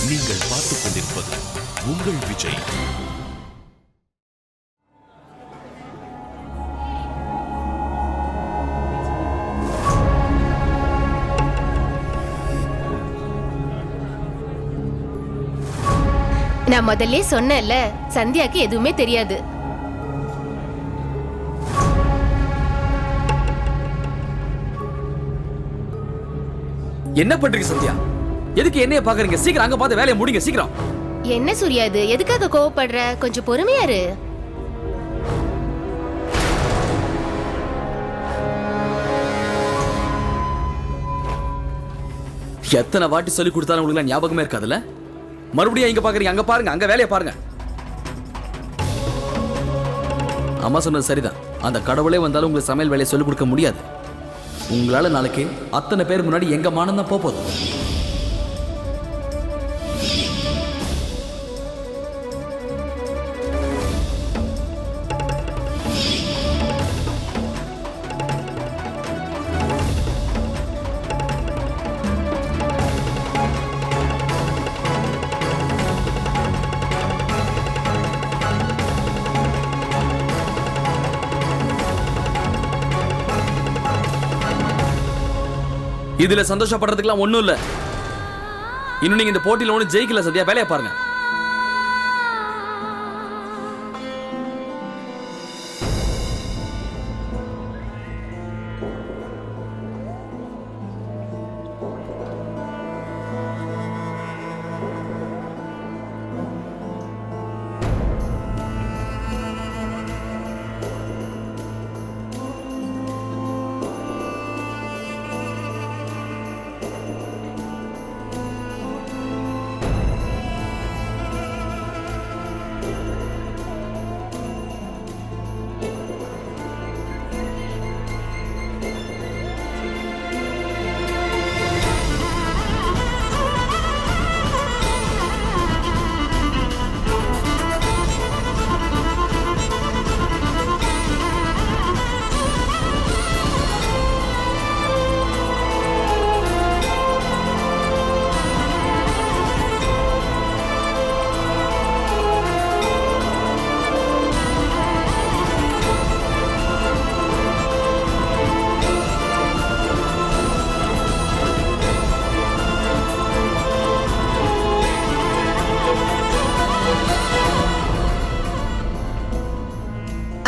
நீங்கள் பார்த்துக் கொண்டிருப்பது உங்கள் விஜய். நான் முதல்ல சொன்னேன்ல, சந்தியாக்கு எதுவுமே தெரியாது. என்ன பண்றீங்க சந்தியா? எதுக்கு என்னைய பாக்குறீங்க? சீக்கிரம் அங்க பார்த்து வேலையை முடிங்க சீக்கிரம். என்ன சூர்யா இது? எதுக்காக கோவப்படுற? கொஞ்சம் பொறுமையா இரு. எத்தனை வாட்டி சொல்லி கொடுத்தாலும் உங்களுக்கு ஞாபகமே இருக்காதுல்ல? மறுபடியும் இங்க பாக்குறீங்க, அங்க பாருங்க, அங்க வேலையை பாருங்க. அம்மா சொன்னது சரிதான். அந்த கடவுளே வந்தாலும் உங்களுக்கு சமையல் வேலையை சொல்லிக் கொடுக்க முடியாது. உங்களால நாளைக்கு அத்தனை பேர் முன்னாடி எங்க மானம் தான் போகுது. இதுல சந்தோஷப்படுறதுக்குலாம் ஒண்ணும் இல்ல. இன்னும் நீங்க இந்த போட்டியில ஒன்னும் ஜெயிக்கல சந்தியா. வேலையை பாருங்க.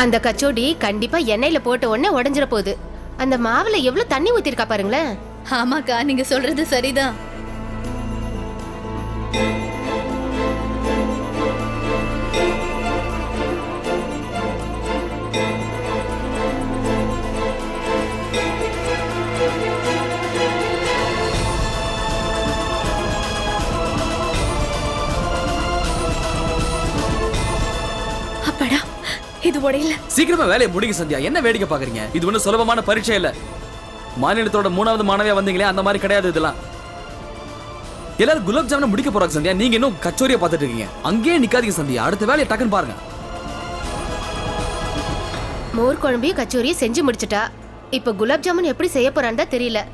அந்த கச்சோடி கண்டிப்பா எண்ணெயில போட்ட உடனே உடைஞ்சிட போகுது. அந்த மாவுல எவ்வளவு தண்ணி ஊத்திருக்கா பாருங்களேன். ஆமாக்கா, நீங்க சொல்றது சரிதான். அப்படா, இது உடையல. சீக்கிரமா வேலையை முடிங்க சந்தியா. என்ன வேடிக்கை பாக்குறீங்க? இது ஒன்னும் சுலபமான பரீட்சை இல்ல. மாநிலத்தோட 3வது மாணவியா வந்தீங்களே, அந்த மாதிரி கிடையாது இதெல்லாம். எல்லாரும் குலாப் ஜாமுன் முடிக்க போறாங்க சந்தியா. நீங்க இன்னும் கச்சோரியை பார்த்துட்டு இருக்கீங்க. அங்கேயே நிக்காதீங்க சந்தியா. அடுத்த வேலையை டக்குன்னு பாருங்க. மோர் குழம்பையும் கச்சோரியும் செஞ்சு முடிச்சிட்டா. இப்ப குலாப் ஜாமுன் எப்படி செய்ய போறான்னு தான் தெரியல.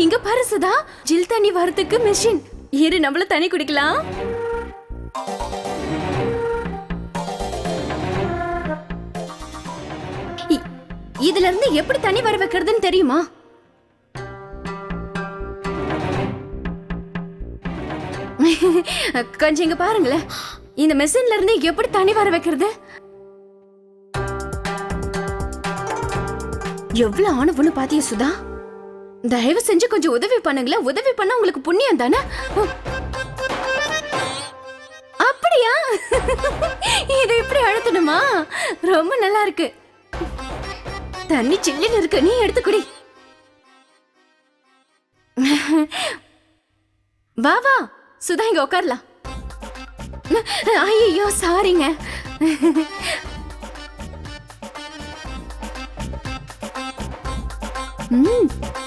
இங்க பாரு சுதா, ஜில் தண்ணி வரதுக்கு மெஷின். இரு, நம்மள தண்ணி குடிக்கலாம். இதுல இருந்து எப்படி தண்ணி வர வைக்கிறதுன்னு தெரியுமா? கொஞ்சம் இங்க பாருங்களேன். இந்த மெஷின்ல இருந்து எப்படி தண்ணி வர வைக்கிறது? எவ்வளவு ஆணவன்னு பாத்தியா சுதா? தயவு செஞ்சு கொஞ்சம் உதவி பண்ணுங்களேன். உதவி பண்ண உங்களுக்கு புண்ணியம் தானே. அப்படியா? இது இப்படி அழுத்தணுமா? ரொம்ப நல்லா இருக்கு. தண்ணி சில்லுன்னு இருக்கு, நீ எடுத்து குடி. வா வா சுதா, இங்க உட்காரலாம். ஐயோ சாரிங்க.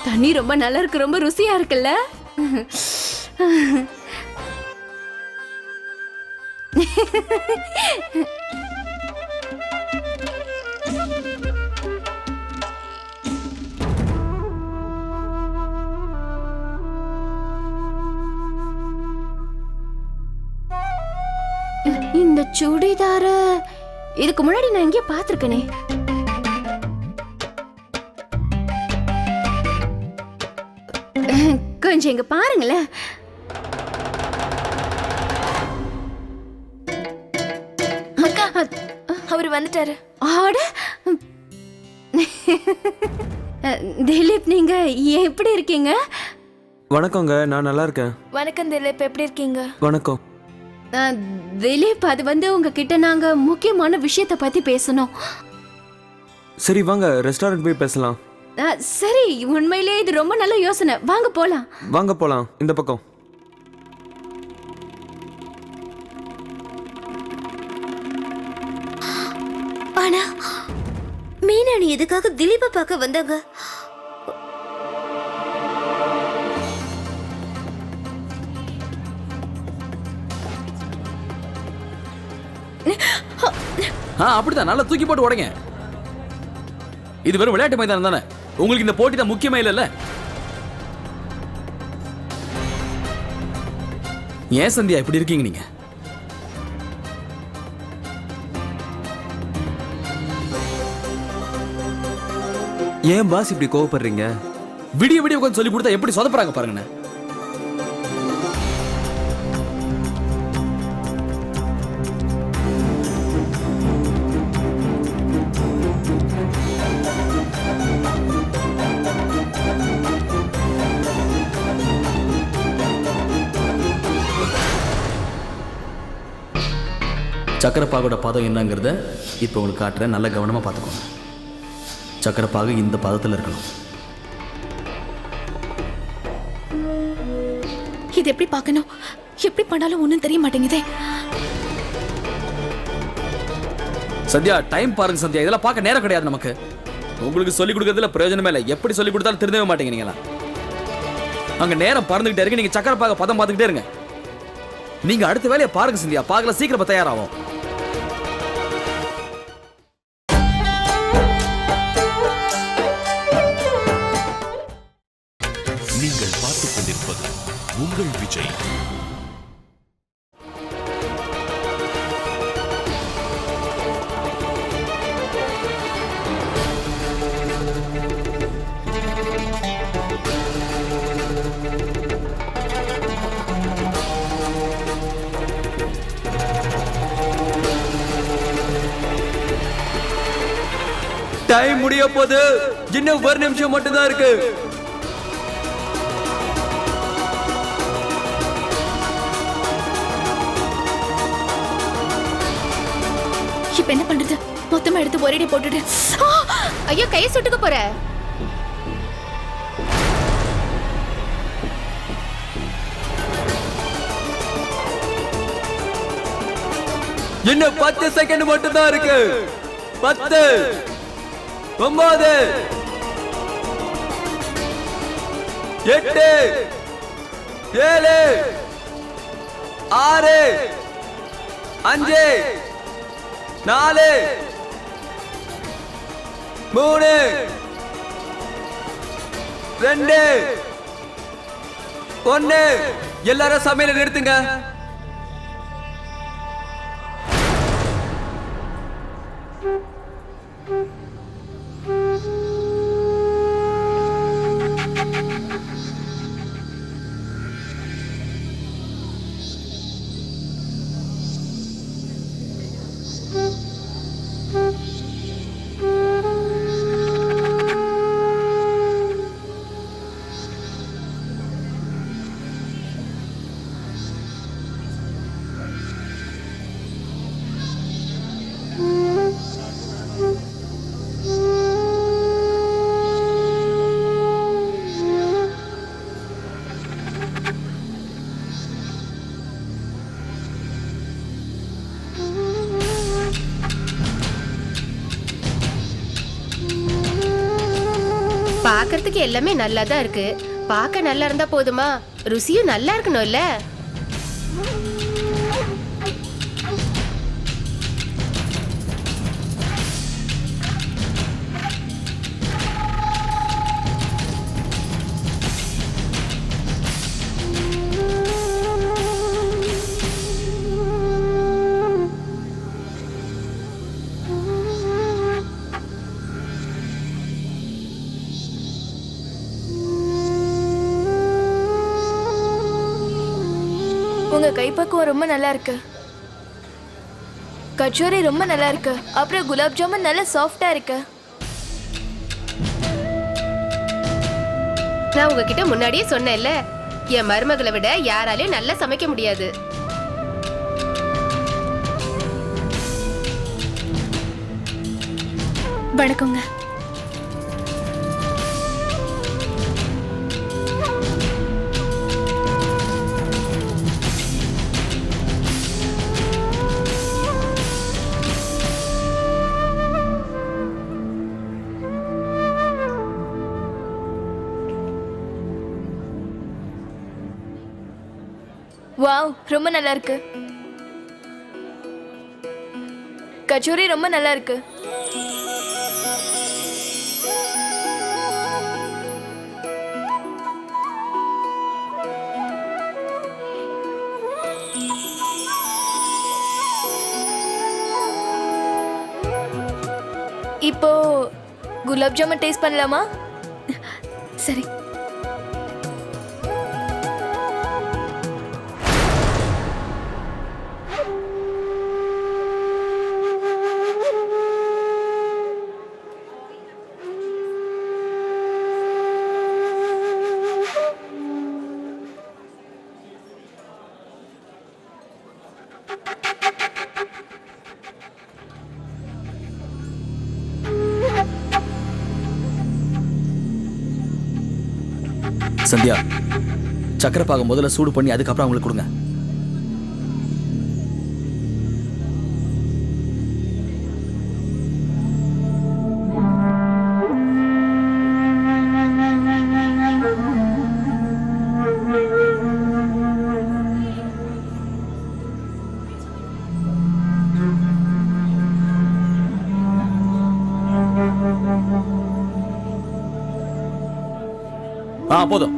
தண்ணி ரொம்ப நல்லா இருக்கு, ரொம்ப ருசியா இருக்குல்ல? இந்த சுடிதார இதுக்கு முன்னாடி நான் எங்கேயோ பார்த்திருக்கேனே. கொஞ்சம் இங்க பாருங்களேன். அக்கா, அவர் வந்துட்டாரு. ஆட திலீப், நீங்க எப்படி இருக்கீங்க? வணக்கங்க, நான் நல்லா இருக்கேன். வணக்கம் திலீப், எப்படி இருக்கீங்க? வணக்கம். திலீப், அது உங்ககிட்ட நாங்க முக்கியமான விஷயத்த பத்தி பேசணும். சரி வாங்க, ரெஸ்டாரண்ட் போய் பேசலாம். சரி, உண்மையிலேயே இது ரொம்ப நல்ல யோசனை. வாங்க போலாம். வாங்க போலாம், இந்த பக்கம். ஆனா மீனாணி எதுக்காக திலீப்பை பார்க்க வந்தாங்க? அப்படிதான், நல்லா தூக்கி போட்டு உடைங்க. இது வெறும் விளையாட்டு மைதானம் தானே. உங்களுக்கு இந்த போட்டி தான் முக்கியமா இல்லைல்ல? ஏன் சந்தியா இப்படி இருக்கீங்க நீங்க? ஏன் பாஸ் இப்படி கோவப்படுறீங்க? விடிய விடிய உட்காந்து சொல்லி கொடுத்தா எப்படி சொதப்புறாங்க பாருங்கண்ணே. சக்கரப்பாகோட பதம் என்னங்கிறத இப்போ உங்களுக்கு காட்டுறேன், நல்ல கவனமாக பார்த்துக்கோங்க. சக்கரப்பாகு இந்த பதத்தில் இருக்கணும். இது எப்படி பார்க்கணும், எப்படி பண்ணாலும் ஒன்றும் தெரிய மாட்டேங்குதே. சத்யா, டைம் பாருங்க சத்யா, இதெல்லாம் பார்க்க நேரம் கிடையாது நமக்கு. உங்களுக்கு சொல்லிக் கொடுக்கறதுல பிரயோஜனமே இல்லை. எப்படி சொல்லிக் கொடுத்தாலும் திருந்தவே மாட்டேங்க நீங்களா. அங்க நேரம் பறந்துகிட்டே இருக்கு, நீங்க சக்கரப்பாக பதம் பார்த்துக்கிட்டே இருங்க. நீங்க அடுத்த வேலையை பாருங்க சந்தியா, பார்க்கல சீக்கிரம் தயாராகும். நீங்கள் பார்த்துக் கொண்டிருப்பது உங்கள் விஜய். டைம் முடிய போது, இன்னும் ஒரு நிமிஷம் மட்டும்தான் இருக்கு. இப்ப என்ன பண்றது? மொத்தமா எடுத்து ஒரேடி போட்டுட்டு. ஐயோ, கையை சுட்டுக்க போற. இன்னும் 10 செகண்ட் மட்டும்தான் இருக்கு. 10, 9, 8, 7, 6, 5, 4, 3, 2, 1. எல்லாரும் சமையலை நிறுத்துங்க. பார்க்கறதுக்கு எல்லாமே நல்லா தான் இருக்கு. பார்க்க நல்லா இருந்தா போதுமா? ருசியும் நல்லா இருக்கணும்ல. உங்க கைப்பக்குவம் ரொம்ப நல்லா இருக்கு. கச்சோரி ரொம்ப நல்லா இருக்கு. அப்புறம் குலாப் ஜாமுன் நல்லா சாஃப்டா இருக்கு. நான் உங்ககிட்ட முன்னாடியே சொன்னேன்ல, என் மருமகளை விட யாராலையும் நல்லா சமைக்க முடியாது. வணக்கங்க. வாவ், ரொம்ப நல்லா இருக்கு. கச்சோரி ரொம்ப நல்லா இருக்கு. இப்போ குலாப் ஜாமுன் டேஸ்ட் பண்ணலாமா? சரி. சந்தியா, சக்கரை பாக முதல்ல சூடு பண்ணி அதுக்கப்புறம் அவங்களுக்கு கொடுங்க. போதும்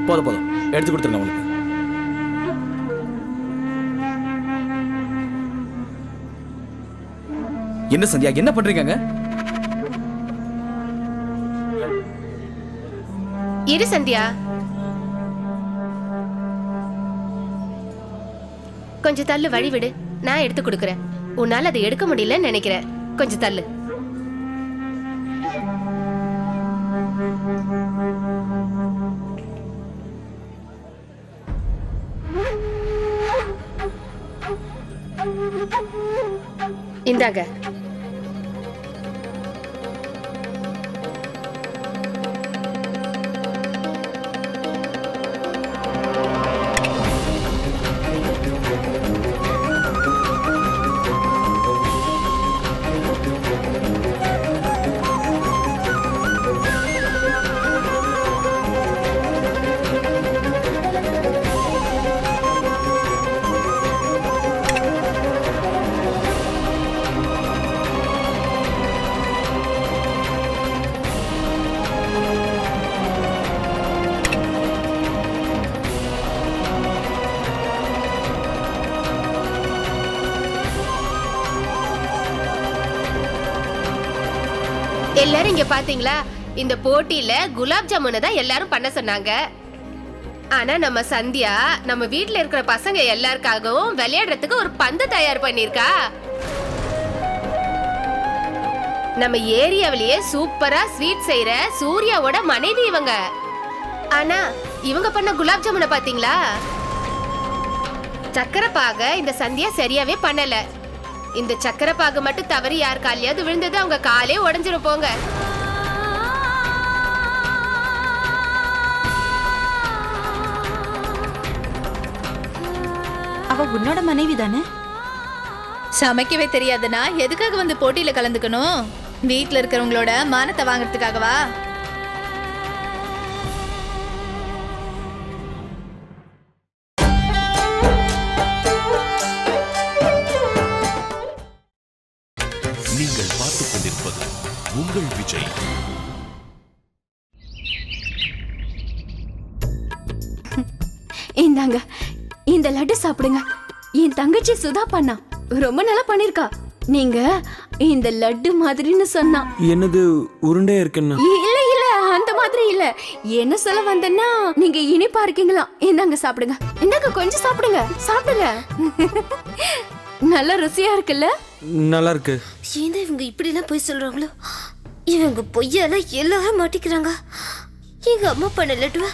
போதும் போதும், எடுத்து கொடுத்துருங்க உங்களுக்கு. என்ன சந்தியா, என்ன பண்றீங்க? இரு சந்தியா, கொஞ்சம் தள்ளு, வழி விடு, நான் எடுத்து கொடுக்கறேன். உன்னால அதை எடுக்க முடியலன்னு நினைக்கிறேன். கொஞ்சம் தள்ளு. இந்தாங்க. எல்லாரும் இங்க பாத்தீங்களா, இந்த போட்டியில குலாப் ஜாமுனை தான் எல்லாரும் பண்ண சொன்னாங்க. ஆனா நம்ம சந்தியா நம்ம வீட்ல இருக்கிற பசங்க எல்லாருக்காகவும் விளையாடுறதுக்கு ஒரு பந்து தயார் பண்ணிருக்கா. நம்ம ஏரியாவிலேயே சூப்பரா ஸ்வீட் செய்யற சூர்யாவோட மனைவி இவங்க. ஆனா இவங்க பண்ண குலாப் ஜாமுனை பாத்தீங்களா, சக்கரை பாக இந்த சந்தியா சரியாவே பண்ணல. இந்த சக்கரை பாகு மட்டும் தவறி யார் காலையாவது விழுந்தது அவங்க காலே உடைஞ்சிரும் போங்க. அவ உன்னோட மனைவி தானே? சமைக்கவே தெரியாதுன்னா எதுக்காக வந்து போட்டியில கலந்துக்கணும்? வீட்ல இருக்கிறவங்களோட மானத்தை வாங்குறதுக்காகவா? நீங்கள் பார்த்துக் கொண்டிருப்பது உங்கள் விஜய். இந்தாங்க, இந்த லட்டு சாப்பிடுங்க. என் தங்கச்சி சுதா பண்ணா, ரொம்ப நல்லா பண்ணிருக்கா. நீங்க இந்த லட்டு மாதிரின்னு சொன்னா. என்னது உருண்டையா இருக்குன்னா? இல்ல இல்ல, அந்த மாதிரி இல்ல. என்ன சொல்ல வந்தேன்னா நீங்க இனிப்பா இருக்கீங்களா? இந்தாங்க சாப்பிடுங்க. இந்தாங்க கொஞ்சம் சாப்பிடுங்க. சாப்பிடுங்க. நல்ல ருசியா இருக்குல்ல? நல்லா இருக்கு. ஏன் இவங்க இப்படி எல்லாம் போய் சொல்றாங்களோ? இவங்க பொய்யால எல்லாரும் மாட்டிக்கிறாங்க. எங்க அம்மா பண்ண லட்டுவ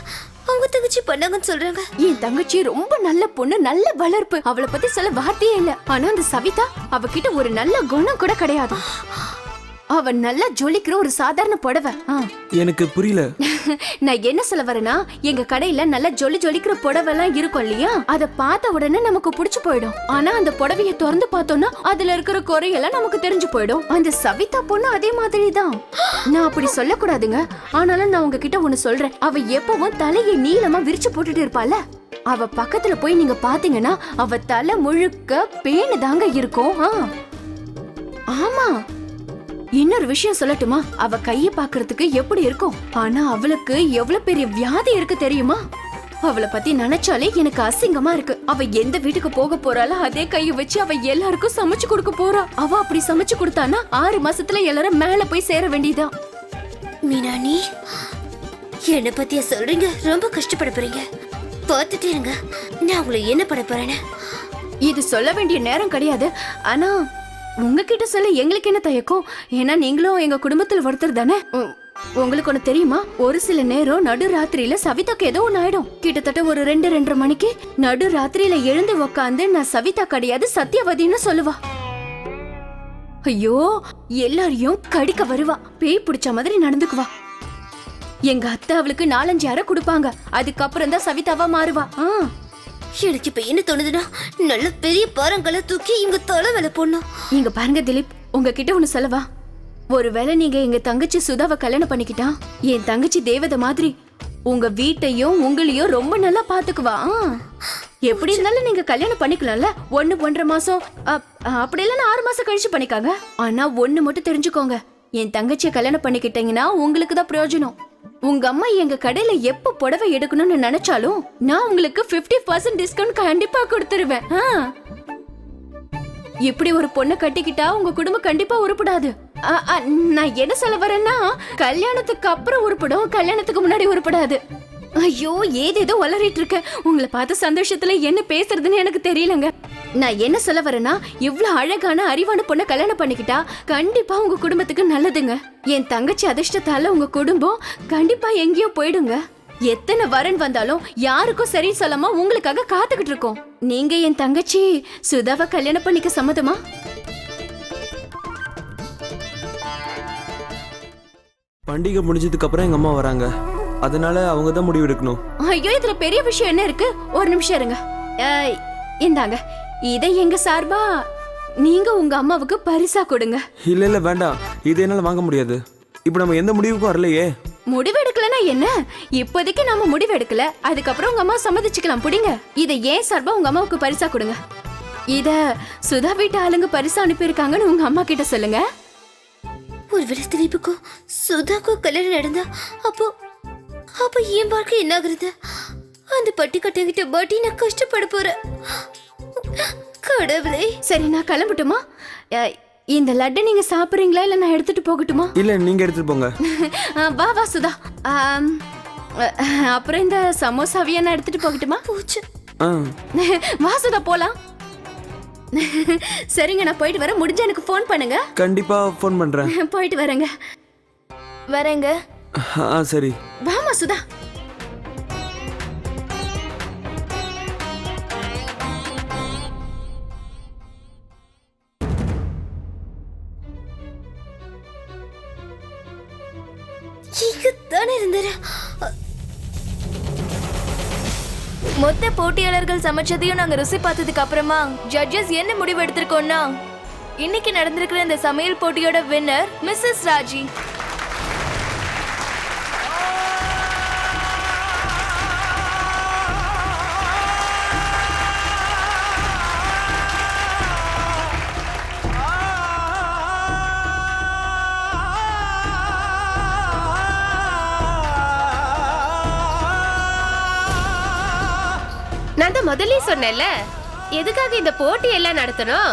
அவங்க தங்கச்சி பண்ணாங்கன்னு சொல்றாங்க. என் தங்கச்சி ரொம்ப நல்ல பொண்ணு, நல்ல வளர்ப்பு. அவளை பத்தி சொல்ல வார்த்தையே இல்ல. ஆனா அந்த சவிதா அவகிட்ட ஒரு நல்ல குணம் கூட கிடையாது. அவ நல்லா ஜொலிக்கிற ஒரு சாதாரண புடவை. எனக்கு புரியல. நான் என்ன சொல்ல வரேன்னா, எங்க கடையில நல்ல ஜொலிக்கிற புடவை எல்லாம் இருக்கும் இல்லையா, அத பார்த்த உடனே நமக்கு பிடிச்சு போயிடும். ஆனா அந்த புடவைய திறந்து பார்த்தோம்னா அதுல இருக்கிற குறையெல்லாம் நமக்கு தெரிஞ்சு போயிடும். அந்த சவிதா பொண்ணு அதே மாதிரி தான். நான் அப்படி சொல்லக்கூடாதுங்க, ஆனாலும் நான் உங்ககிட்ட ஒண்ணு சொல்றேன். அவ எப்பவும் தலையை நீளமா விரிச்சு போட்டுட்டு இருப்பால, அவ பக்கத்துல போய் நீங்க பாத்தீங்கன்னா அவ தலை முழுக்க பேனு தாங்க இருக்கும். ஆமா, இன்னொரு விஷயம் சொல்லட்டுமா? அவ கைய பாக்குறதுக்கு எப்படி இருக்கும், ஆனா அவளுக்கு எவ்வளவு பெரிய வியாதி இருக்கு தெரியுமா? அவளை பத்தி நினைச்சாலே எனக்கு அசிங்கமா இருக்கு. அவ எந்த வீட்டுக்கு போக போறாளோ அதே கைய வச்சு அவ எல்லாருக்கும் சமைச்சு கொடுக்க போறா. அவ அப்படி சமைச்சு கொடுத்தானா 6 மாசத்துல எல்லாரும் மேல போய் சேர வேண்டியதான். மீனா, நீ என்ன பத்தியா சொல்றீங்க? ரொம்ப கஷ்டப்பட போறீங்க. பார்த்துட்டே இருங்க, நான் உங்களை என்ன பண்ண போறேன்னு. இது சொல்ல வேண்டிய நேரம் கிடையாது. ஆனா உங்ககிட்ட சொல்ல எங்களுக்கு என்ன தயக்கம்? ஏன்னா நீங்களும் எங்க குடும்பத்துல ஒருத்தர் தானே. உங்களுக்கு ஒண்ணு தெரியுமா? ஒரு சில நேரம் நடு ராத்திரியில சவிதாக்கு ஏதோ ஒண்ணு ஆயிடும். கிட்டத்தட்ட ஒரு 2-2:30 மணிக்கு நடு ராத்திரியில எழுந்து உக்காந்து நான் சவிதா கிடையாது சத்தியவதின்னு சொல்லுவா. ஐயோ, எல்லாரையும் கடிக்க வருவா. பேய் பிடிச்ச மாதிரி நடந்துக்குவா. எங்க அத்தை அவளுக்கு 4-5 அறை கொடுப்பாங்க. அதுக்கப்புறம் தான் சவிதாவா மாறுவா. எனக்கு இப்ப என்ன தோணுதுன்னா, நல்ல பெரிய பாறங்களை தூக்கி இங்க தலை வேலை போடணும். இங்க பாருங்க திலீப், உங்ககிட்ட ஒண்ணு சொல்லவா? ஒருவேளை நீங்க எங்க தங்கச்சி சுதாவை கல்யாணம் பண்ணிக்கிட்டா, என் தங்கச்சி தேவதை மாதிரி உங்க வீட்டையும் உங்களையும் ரொம்ப நல்லா பாத்துக்குவா. எப்படி இருந்தாலும் நீங்க கல்யாணம் பண்ணிக்கலாம்ல. 1-1.5 மாசம் அப்படி இல்லைன்னா 6 மாசம் கழிச்சு பண்ணிக்காங்க. ஆனா ஒண்ணு மட்டும் தெரிஞ்சுக்கோங்க, என் தங்கச்சியை கல்யாணம் பண்ணிக்கிட்டீங்கன்னா உங்களுக்கு தான் பிரயோஜனம். உங்க அம்மா எங்க கடையில எப்ப புடவை எடுக்கணும்னு நினைச்சாலும் நான் உங்களுக்கு 50% டிஸ்கவுண்ட் கண்டிப்பா கொடுத்துருவேன். இப்படி ஒரு பொண்ணை கட்டிக்கிட்டா உங்க குடும்பம் கண்டிப்பா உருப்படாது. நான் என்ன சொல்ல வரேன்னா, கல்யாணத்துக்கு அப்புறம் உருப்படும், கல்யாணத்துக்கு முன்னாடி உருப்படாது. ஐயோ, ஏதேதோ வளரிட்டு இருக்க. உங்களை பார்த்த சந்தோஷத்துல என்ன பேசுறதுன்னு எனக்கு தெரியலங்க. நான் என்ன சொல்ல வரேன்னா, இவ்வளவு அழகான அறிவான பொண்ணை கல்யாணம் பண்ணிக்கிட்டா கண்டிப்பா உங்க குடும்பத்துக்கு நல்லதுங்க. என் தங்கச்சி அதிர்ஷ்டத்தால உங்க குடும்பம் கண்டிப்பா எங்கேயோ போயிடுங்க. எத்தனை வரன் வந்தாலும் யாருக்கும் சரி சொல்லாம உங்களுக்காக காத்துக்கிட்டு இருக்கோம். நீங்க என் தங்கச்சி சுதாவை கல்யாணம் பண்ணிக்க சம்மதமா? பண்டிகை முடிஞ்சதுக்கு அப்புறம் எங்க அம்மா வராங்க, அதனால அவங்க தான் முடிவு எடுக்கணும். ஐயோ, இதுல பெரிய விஷயம் என்ன இருக்கு? ஒரு நிமிஷம் இருங்க. இந்தாங்க, இதை எங்க சார்பா நீங்க உங்க அம்மாவுக்கு பரிசா கொடுங்க. இல்ல வேண்டாம், இது என்னால வாங்க முடியாது. இப்ப நம்ம எந்த முடிவுக்கும் வரலையே. முடிவு எடுக்கலனா என்ன? இப்போதைக்கு நாம முடிவு எடுக்கல, அதுக்கப்புறம் உங்க அம்மா சம்மதிச்சுக்கலாம். புடிங்க, இதை ஏன் சார்பா உங்க அம்மாவுக்கு பரிசா கொடுங்க. இத சுதா வீட்டு ஆளுங்க பரிசா அனுப்பியிருக்காங்கன்னு உங்க அம்மா கிட்ட சொல்லுங்க. ஒருவேளை திலீப்புக்கும் சுதாக்கும் கல்யாணம் நடந்தா அப்போ என் வாழ்க்கை என்ன ஆகுறது? அந்த பட்டி கட்டிக்கிட்ட பாட்டி நான் கஷ்டப்பட போறேன். கடவுளே. சரி, நான் கிளம்பட்டுமா? இந்த லட்டு நீங்க சாப்பிடுறீங்களா இல்ல நான் எடுத்துட்டு போகட்டுமா? இல்ல, நீங்க எடுத்துட்டு போங்க. வா சுதா. அப்புறம் இந்த சமோசாவையா நான் எடுத்துட்டு போகட்டுமா? போச்சு. வா சுதா, போலாம். சரிங்க, நான் போயிட்டு வரேன். முடிஞ்ச எனக்கு ஃபோன் பண்ணுங்க. கண்டிப்பா ஃபோன் பண்றேன். போயிட்டு வரேங்க. வரேங்க. சரி, வாமா சுதா. தானே இருந்தாரு. மொத்த போட்டியாளர்கள் சமைச்சதையும் நாங்க ருசி பார்த்ததுக்கு அப்புறமா ஜட்ஜஸ் என்ன முடிவு எடுத்திருக்கோம்னா, இன்னைக்கு நடந்திருக்கிற இந்த சமையல் போட்டியோட வின்னர் மிஸ்ஸஸ் ராஜி. நான் தான் முதல்ல சொன்னேன்ல, எதுக்காக இந்த போட்டி எல்லாம் நடத்தணும்?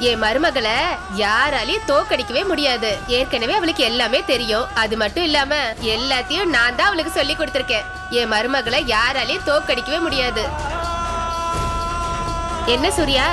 என் மருமகளை யாராலையும் தோக்கடிக்கவே முடியாது. ஏற்கனவே அவளுக்கு எல்லாமே தெரியும். அது மட்டும் இல்லாம எல்லாத்தையும் நான் தான் அவளுக்கு சொல்லி கொடுத்திருக்கேன். என் மருமகளை யாராலையும் தோக்கடிக்கவே முடியாது. என்ன சூர்யா?